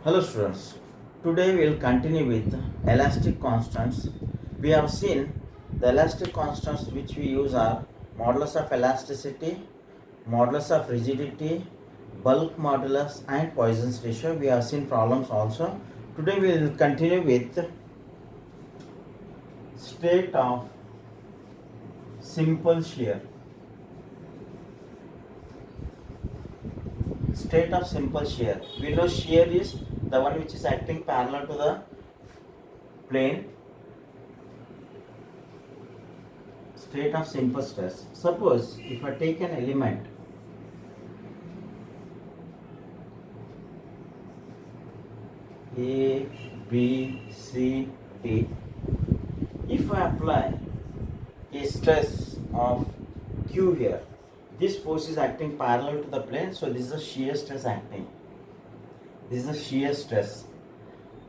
Hello students, today we will continue with elastic constants. We have seen the elastic constants which we use are modulus of elasticity, modulus of rigidity, bulk modulus and Poisson's ratio. We have seen problems also. Today we will continue with state of simple shear. State of simple shear. We know shear is the one which is acting parallel to the plane. State of simple stress. Suppose if I take an element A, B, C, D, if I apply a stress of Q here, this force is acting parallel to the plane, so this is a shear stress acting. This is a shear stress.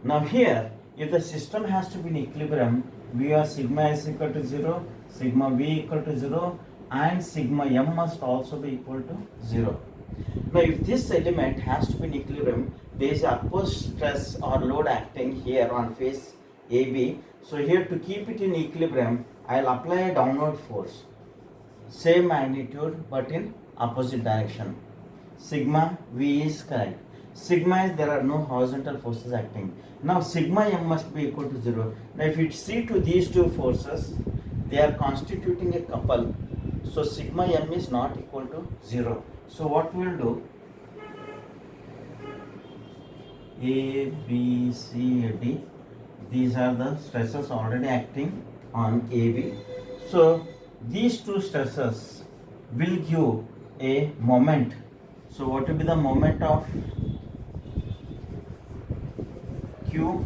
Now here, if the system has to be in equilibrium, we are sigma is equal to 0, sigma v equal to 0 and sigma m must also be equal to 0. Now if this element has to be in equilibrium, there is upward stress or load acting here on face AB. So here to keep it in equilibrium, I will apply a downward force. Same magnitude but in opposite direction. Sigma V is correct. Sigma is there are no horizontal forces acting. Now sigma m must be equal to 0. Now if you see to these two forces, they are constituting a couple. So sigma m is not equal to 0. So what we will do? A, B, C, D. These are the stresses already acting on AB. So these two stresses will give a moment. So what will be the moment of Q?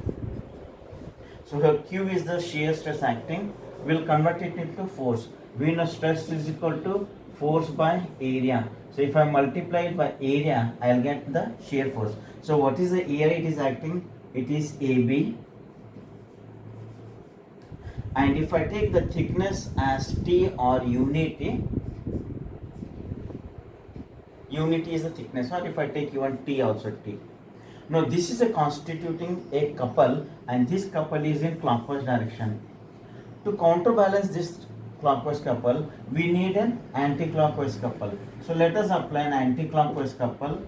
So here Q is the shear stress acting. We will convert it into force. We know stress is equal to force by area. So if I multiply it by area, I will get the shear force. So what is the area it is acting? It is AB. And if I take the thickness as T or unity, unity is the thickness, or if I take even T also T. Now this is a constituting a couple, and this couple is in clockwise direction. To counterbalance this clockwise couple, we need an anti-clockwise couple. So let us apply an anti-clockwise couple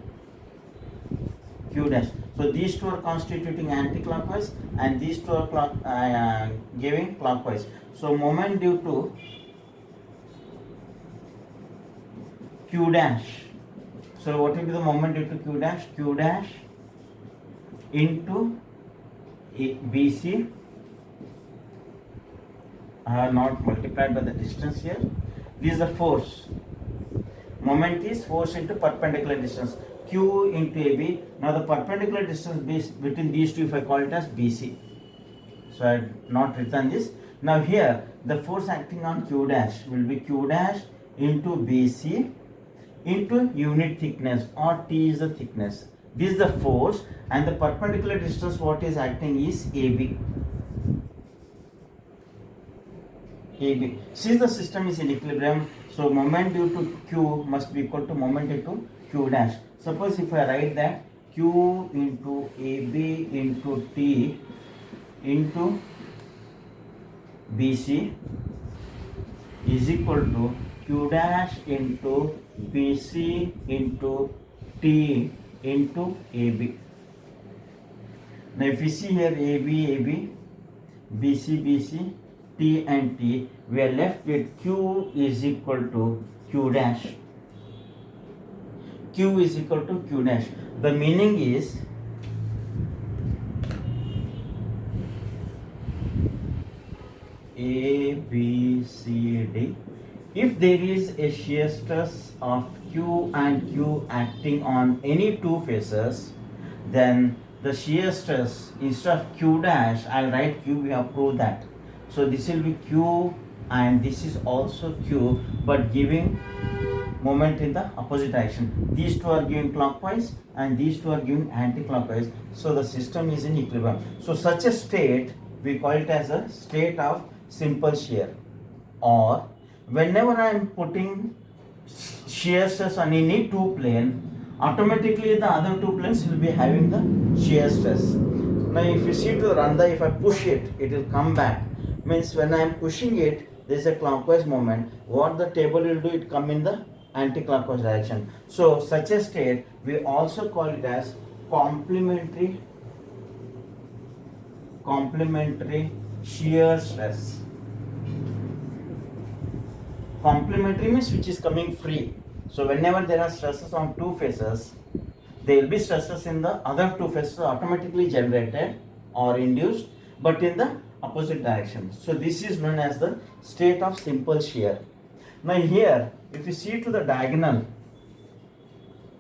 Q dash. So these two are constituting anti-clockwise and these two are giving clockwise. So moment due to Q dash. So what will be the moment due to Q dash? Q dash into BC. I have not multiplied by the distance here. This is the force. Moment is force into perpendicular distance. Q into AB. Now the perpendicular distance between these two, if I call it as BC. So I have not written this. Now here the force acting on Q dash will be Q dash into BC into unit thickness, or T is the thickness. This is the force, and the perpendicular distance what is acting is AB. AB. Since the system is in equilibrium, so moment due to Q must be equal to moment due to Q dash. Suppose if I write that Q into AB into T into BC is equal to Q dash into BC into T into AB. Now if you see here AB, AB, BC, BC, T and T, we are left with Q is equal to Q dash. Q is equal to Q dash. The meaning is A, B, C, D. If there is a shear stress of Q and Q acting on any two faces, then the shear stress instead of Q dash, I'll write Q, we have proved that. So this will be Q and this is also Q, but giving moment in the opposite direction. These two are giving clockwise and these two are giving anti-clockwise. So the system is in equilibrium. So such a state, we call it as a state of simple shear. Or whenever I am putting shear stress on any two plane, automatically the other two planes will be having the shear stress. Now if you see to the randa, if I push it, it will come back. Means when I am pushing it, there is a clockwise movement. What the table will do, it come in the anti-clockwise direction. So such a state we also call it as complementary shear stress. Complementary means which is coming free. So whenever there are stresses on two faces, there will be stresses in the other two faces automatically generated or induced, but in the opposite direction. So this is known as the state of simple shear. Now here, if you see to the diagonal,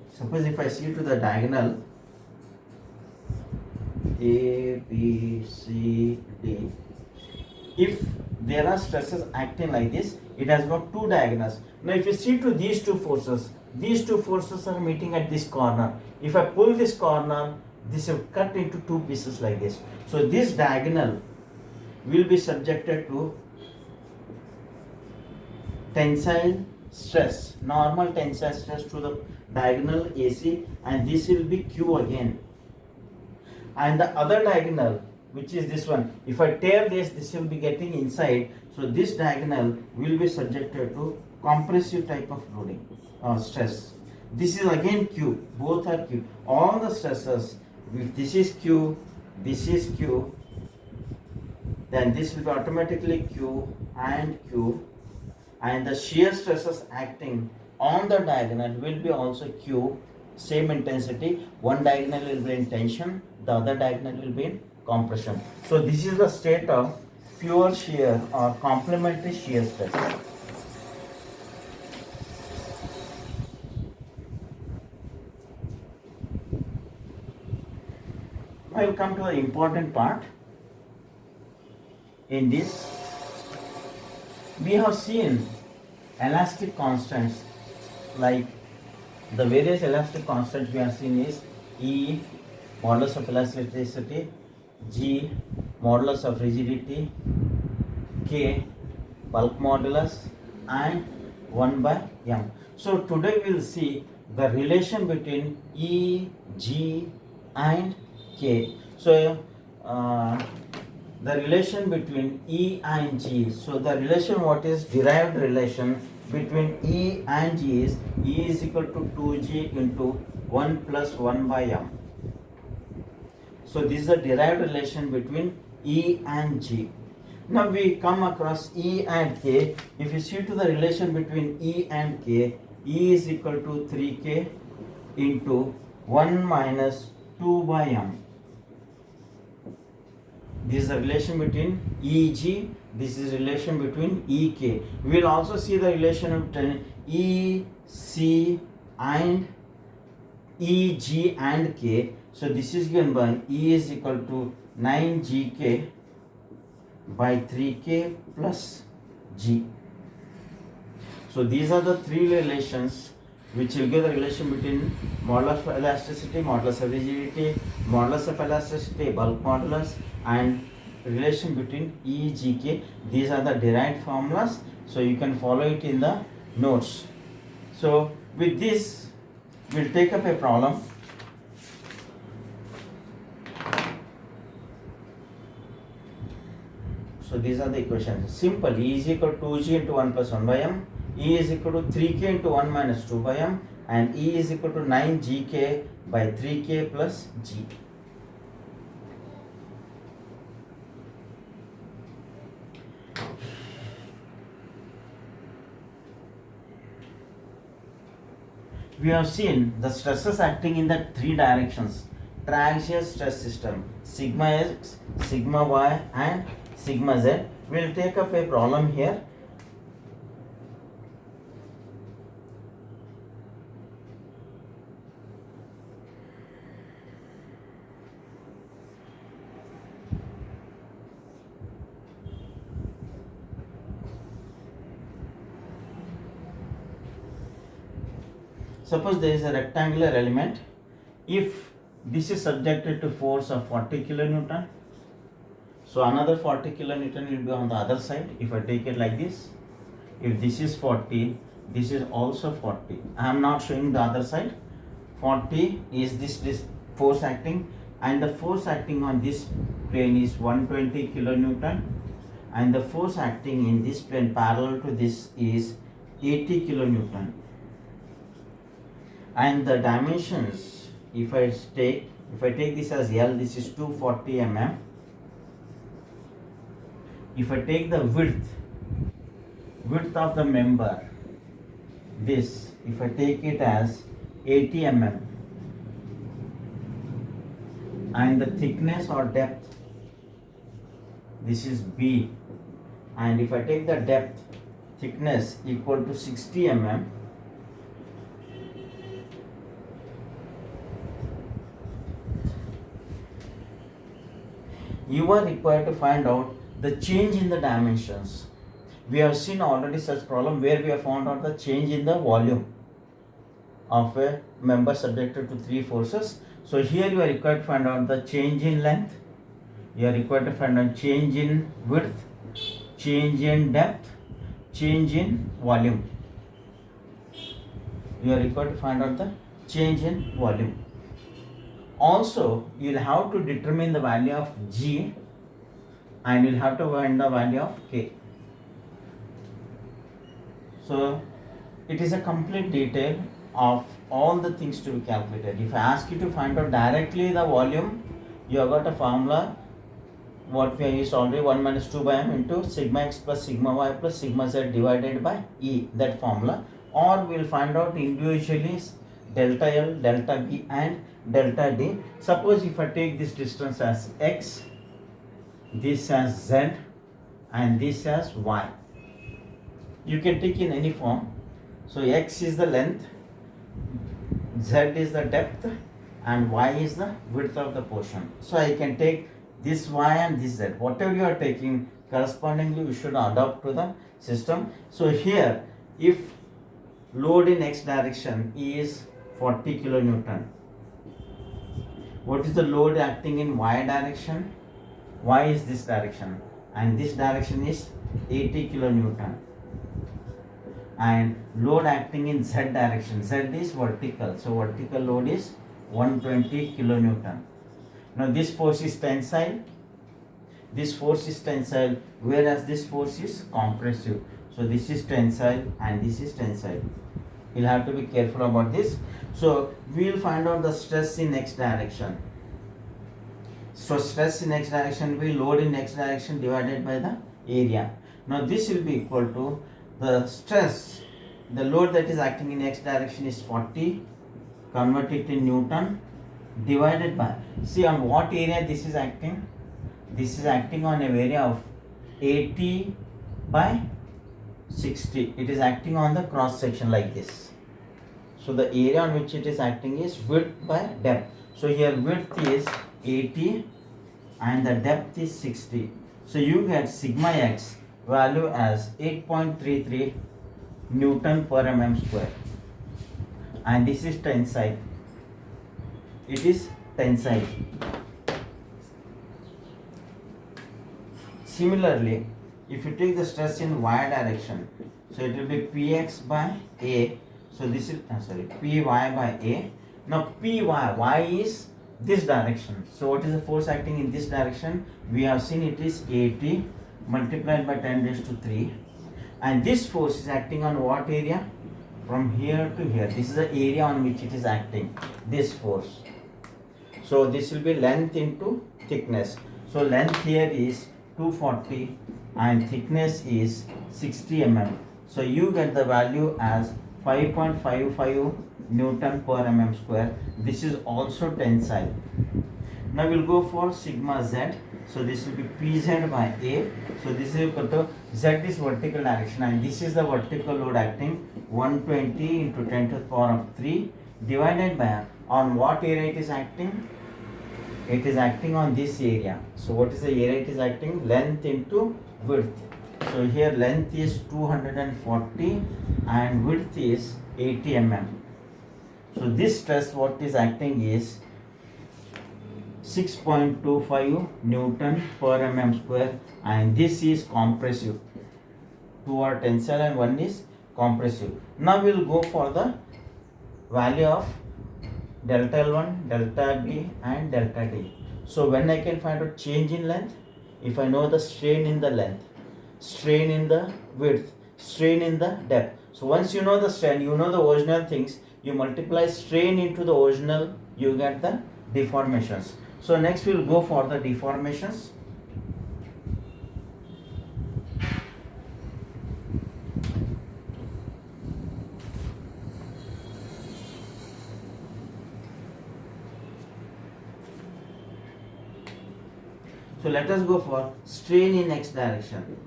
suppose if I see to the diagonal A, B, C, D, if there are stresses acting like this, it has got two diagonals. Now if you see to these two forces are meeting at this corner. If I pull this corner, this will cut into two pieces like this. So this diagonal will be subjected to tensile stress, normal tensile stress to the diagonal AC, and this will be Q again. And the other diagonal, which is this one, if I tear this will be getting inside. So this diagonal will be subjected to compressive type of loading or stress. This is again Q, both are Q. All the stresses, if this is Q, then this will be automatically Q, and the shear stresses acting on the diagonal will be also Q, same intensity. One diagonal will be in tension, the other diagonal will be in compression. So this is the state of pure shear or complementary shear stress. I will come to the important part. In this, we have seen elastic constants, like the various elastic constants we have seen is E, modulus of elasticity, G, modulus of rigidity, K, bulk modulus, and 1 by m. So today we will see the relation between E, G, and K. So the relation between E and G. So the relation, what is derived relation between E and G is E is equal to 2G into 1 plus 1 by m. So this is the derived relation between E and G. Now we come across E and K. If you see to the relation between E and K, E is equal to 3K into 1 minus 2 by m. This is the relation between EG, this is relation between EK. We will also see the relation between EC and EG and K. So this is given by E is equal to 9GK by 3K plus G. So these are the three relations which will give the relation between modulus of elasticity, modulus of rigidity, modulus of elasticity, bulk modulus, and relation between EGK. These are the derived formulas, so you can follow it in the notes. So with this, we'll take up a problem. So these are the equations. Simple. E is equal to 2G into 1 plus 1 by m. E is equal to 3K into 1 minus 2 by m. And E is equal to 9GK by 3K plus G. We have seen the stresses acting in the three directions. Triaxial stress system, sigma x, sigma y, and sigma z. We will take up a problem here. Suppose there is a rectangular element. If this is subjected to force of 40 kilonewton, so another 40 kilonewton will be on the other side. If I take it like this, if this is 40, this is also 40. I am not showing the other side. 40 is this force acting, and the force acting on this plane is 120 kilonewton, and the force acting in this plane parallel to this is 80 kilonewton. And the dimensions, if I take this as L, this is 240 mm. If I take the width of the member, this, if I take it as 80 mm, and the thickness or depth, this is B, and if I take the depth thickness equal to 60 mm, you are required to find out the change in the dimensions. We have seen already such problem where we have found out the change in the volume of a member subjected to 3 forces. So here you are required to find out the change in length, you are required to find out change in width, change in depth, change in volume. You are required to find out the change in volume. Also, you will have to determine the value of G, and you will have to find the value of K. So it is a complete detail of all the things to be calculated. If I ask you to find out directly the volume, you have got a formula what we have used already, 1 minus 2 by m into sigma x plus sigma y plus sigma z divided by E, that formula. Or we will find out individually delta L, delta B and delta D. Suppose if I take this distance as x, this as z and this as y. You can take in any form. So x is the length, z is the depth and y is the width of the portion. So I can take this y and this z. Whatever you are taking, correspondingly you should adopt to the system. So here, if load in x direction is 40 kilonewton, what is the load acting in y direction? Y is this direction and this direction is 80 kilonewton. And load acting in z direction, z is vertical, so vertical load is 120 kilonewton. Now this force is tensile, whereas this force is compressive. So this is tensile and this is tensile. You'll have to be careful about this. So we will find out the stress in x direction. So stress in x direction will be load in x direction divided by the area. Now this will be equal to the stress, the load that is acting in x direction is 40, convert it in Newton, divided by, see on what area this is acting? This is acting on an area of 80 by 60. It is acting on the cross section like this. So the area on which it is acting is width by depth. So here width is 80 and the depth is 60. So you get sigma x value as 8.33 Newton per mm square, and this is tensile. It is tensile. Similarly, if you take the stress in y direction, so it will be px by a. So this is py by a. Now py, y is this direction. So what is the force acting in this direction? We have seen it is 80 multiplied by 10 raised to 3, and this force is acting on what area? From here to here. This is the area on which it is acting, this force. So this will be length into thickness. So length here is 240 and thickness is 60 mm. So you get the value as 5.55 Newton per mm square. This is also tensile. Now we'll go for sigma z. So this will be pz by a. So this is equal to, z is vertical direction and this is the vertical load acting, 120 into 10 to the power of 3 divided by, on what area it is acting? It is acting on this area. So what is the area it is acting? Length into width. So here length is 240 and width is 80 mm. So this stress what is acting is 6.25 Newton per mm square, and this is compressive. Two are tensile and one is compressive. Now we will go for the value of delta L1, delta B and delta D. So when I can find out change in length? If I know the strain in the length, strain in the width, strain in the depth. So once you know the strain, you know the original things, you multiply strain into the original, you get the deformations. So next we will go for the deformations. So let us go for strain in x direction.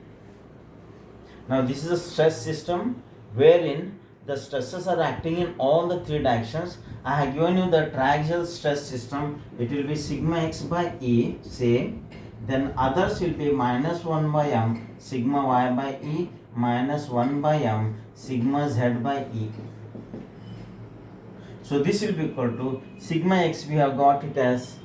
Now this is a stress system wherein the stresses are acting in all the three directions. I have given you the triaxial stress system. It will be sigma x by E, same. Then others will be minus 1 by m sigma y by E minus 1 by m sigma z by E. So this will be equal to sigma x, we have got it as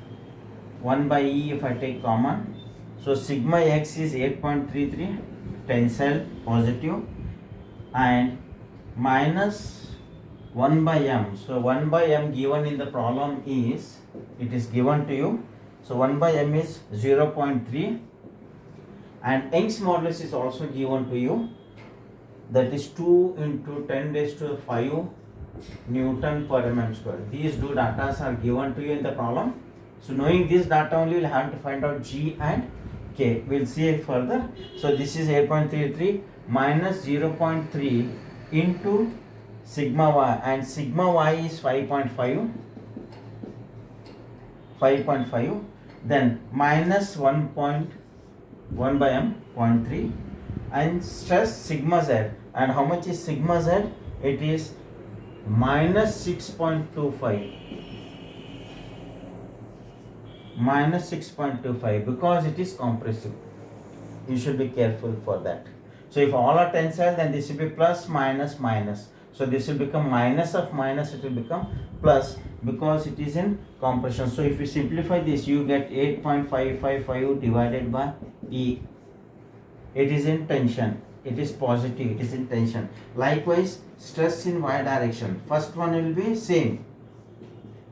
1 by E if I take common. So sigma x is 8.33 tensile positive and minus 1 by m. So 1 by m given in the problem is, it is given to you. So 1 by m is 0.3 and Young's modulus is also given to you. That is 2 into 10 raised to 5 Newton per mm square. These two data are given to you in the problem. So knowing this data only, we'll have to find out G and K. We'll see it further. So this is 8.33 minus 0.3 into sigma y, and sigma y is 5.5. Then minus 1.1 by m 0.3 and stress sigma z. And how much is sigma z? It is minus 6.25. Minus 6.25 because it is compressive. You should be careful for that. So if all are tensile, then this will be plus minus minus. So this will become minus of minus, it will become plus because it is in compression. So if you simplify this, you get 8.555 divided by E. It is in tension. It is positive. It is in tension. Likewise, stress in y direction. First one will be same.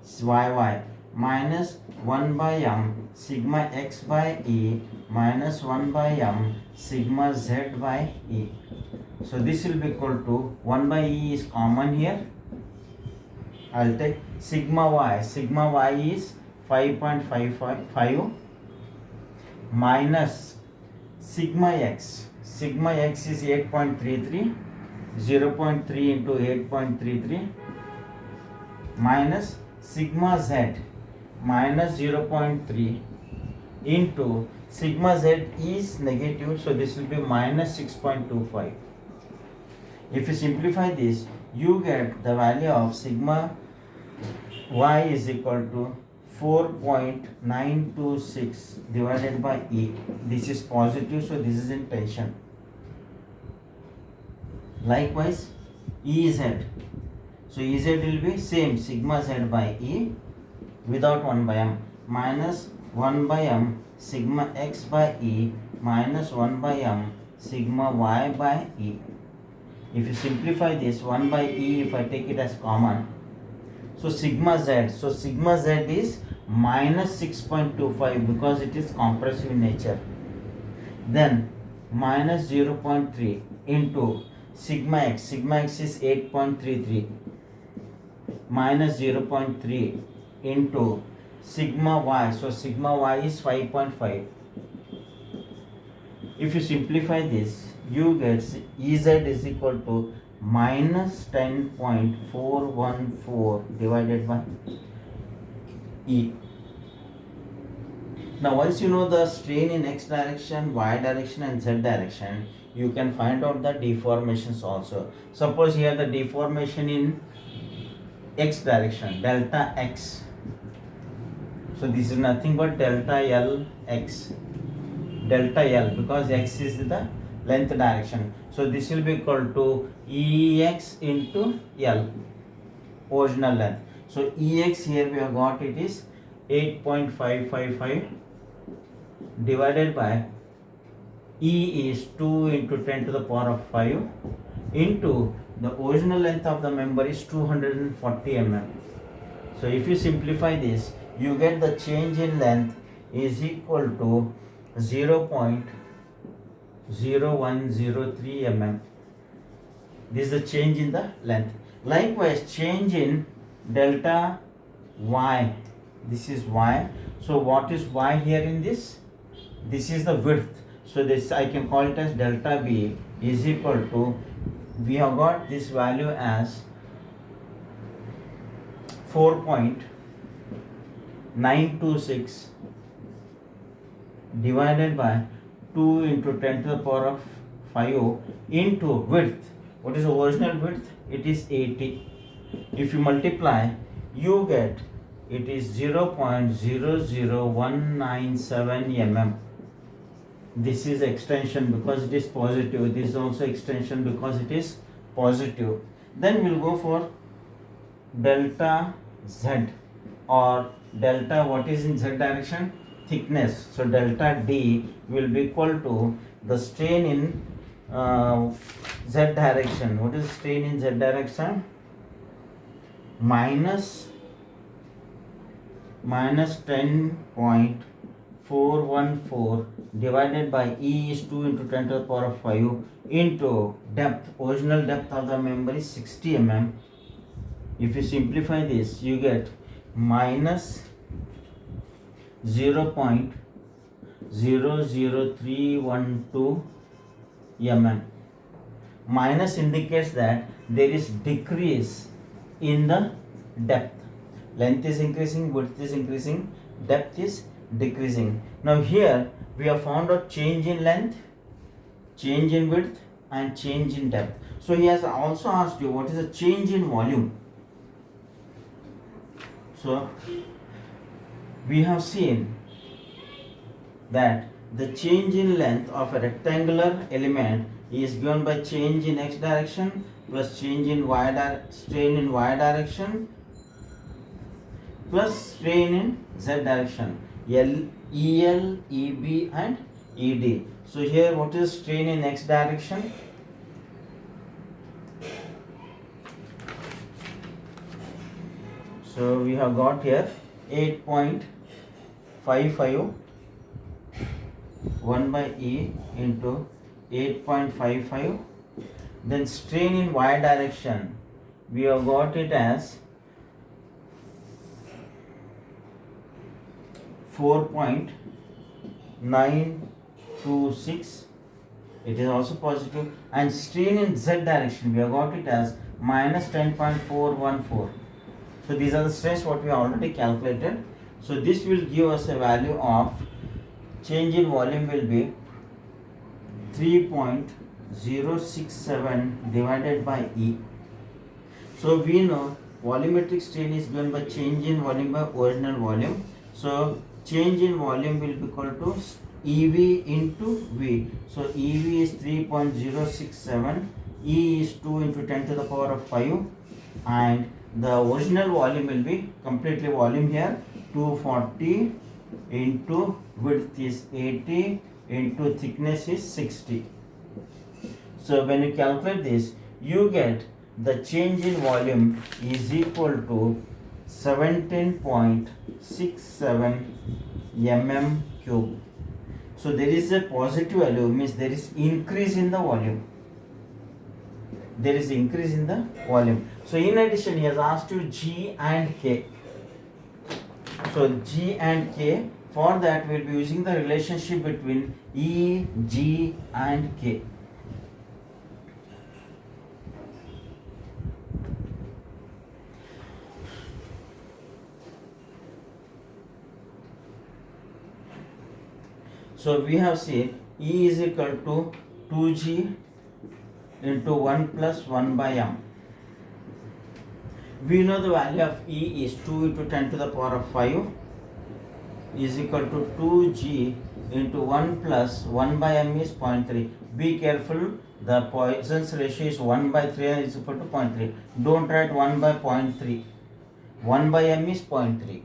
YY minus 1 by m sigma x by E minus 1 by m sigma z by E. So this will be equal to 1 by E is common here. I'll take sigma y. Sigma y is 5.555 minus sigma x. Sigma x is 8.33. 0.3 into 8.33 minus sigma z minus 0.3 into sigma z is negative, so this will be minus 6.25. If you simplify this, you get the value of sigma y is equal to 4.926 divided by E. This is positive, so this is in tension. Likewise, Ez. So Ez will be same, sigma z by E without 1 by m minus 1 by m sigma x by E minus 1 by m sigma y by E. If you simplify this, 1 by E, if I take it as common, so sigma z, is minus 6.25 because it is compressive in nature. Then minus 0.3 into sigma x is 8.33 minus 0.3 into sigma y, so sigma y is 5.5. If you simplify this, you get Ez is equal to minus 10.414 divided by E. Now once you know the strain in x direction, y direction and z direction, you can find out the deformations also. Suppose here the deformation in x direction, delta x. So this is nothing but delta L x. Delta L because x is the length direction. So this will be equal to Ex into L, original length. So Ex here we have got it is 8.555 divided by E is 2 into 10 to the power of 5 into the original length of the member is 240 mm. So So if you simplify this, you get the change in length is equal to 0.0103 mm. This is the change in the length. Likewise, change in delta y. This is y. So what is y here in this? This is the width. So this I can call it as delta b is equal to, we have got this value as 4.926 divided by 2 into 10 to the power of 5 into width. What is the original width? It is 80. If you multiply, you get it is 0.00197 mm. This is extension because it is positive. This is also extension because it is positive. Then we'll go for delta z, or delta, what is in z direction? Thickness. So delta d will be equal to the strain in z direction. What is strain in z direction? Minus 10.414 divided by E is 2 into 10 to the power of 5 into depth. Original depth of the member is 60 mm. If you simplify this, you get minus 0.00312 mm. Minus indicates that there is decrease in the depth. Length is increasing, width is increasing, depth is decreasing. Now here we have found out change in length, change in width and change in depth. So he has also asked you what is the change in volume. So we have seen that the change in length of a rectangular element is given by change in x direction plus change in strain in y direction plus strain in z direction, EL, EB and ED. So here what is strain in x direction? So we have got here 8.55 1 by E into 8.55. Then strain in y direction, we have got it as 4.926. It is also positive. And strain in z direction, we have got it as minus 10.414. So these are the strains what we have already calculated. So this will give us a value of change in volume will be 3.067 divided by E. So we know volumetric strain is given by change in volume by original volume. So change in volume will be equal to EV into V. So EV is 3.067, E is 2 into 10 to the power of 5, and the original volume will be completely volume here 240 into width is 80 into thickness is 60. So when you calculate this, you get the change in volume is equal to 17.67 mm cube. So there is a positive value, means there is increase in the volume. There is increase in the volume. So in addition, he has asked you G and K. So G and K, for that we will be using the relationship between E, G and K. So we have seen E is equal to 2G into 1 plus 1 by M. We know the value of E is 2 into 10 to the power of 5 is equal to 2G into 1 plus 1 by M is 0.3. Be careful, the Poisson's ratio is 1 by 3 and is equal to 0.3. Don't write 1 by 0.3. 1 by M is 0.3.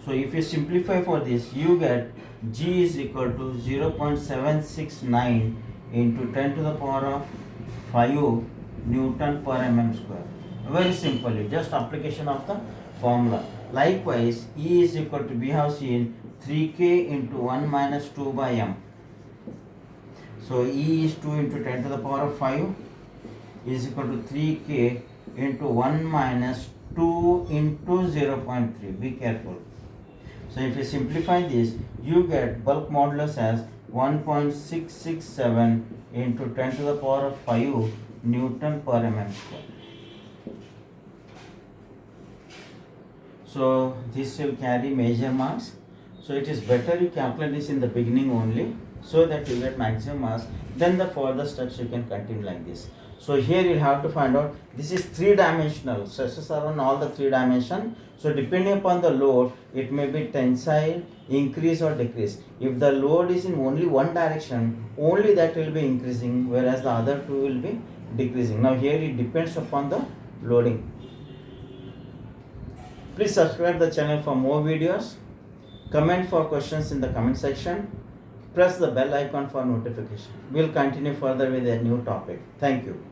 So if you simplify for this, you get G is equal to 0.769 into 10 to the power of 5 Newton per mm square. Very simply, just application of the formula. Likewise, E is equal to, we have seen 3k into 1 minus 2 by m. So E is 2 into 10 to the power of 5 is equal to 3k into 1 minus 2 into 0.3. Be careful. So if you simplify this, you get bulk modulus as 1.667 into 10 to the power of 5 Newton per mm square. So this will carry major mass. So it is better you calculate this in the beginning only, so that you get maximum mass. Then the further steps you can continue like this. So here you have to find out, this is 3-dimensional. Stresses are on all the 3 dimensions. So depending upon the load, it may be tensile, increase or decrease. If the load is in only one direction, only that will be increasing, whereas the other two will be decreasing. Now here it depends upon the loading. Please subscribe the channel for more videos. Comment for questions in the comment section. Press the bell icon for notification. We'll continue further with a new topic. Thank you.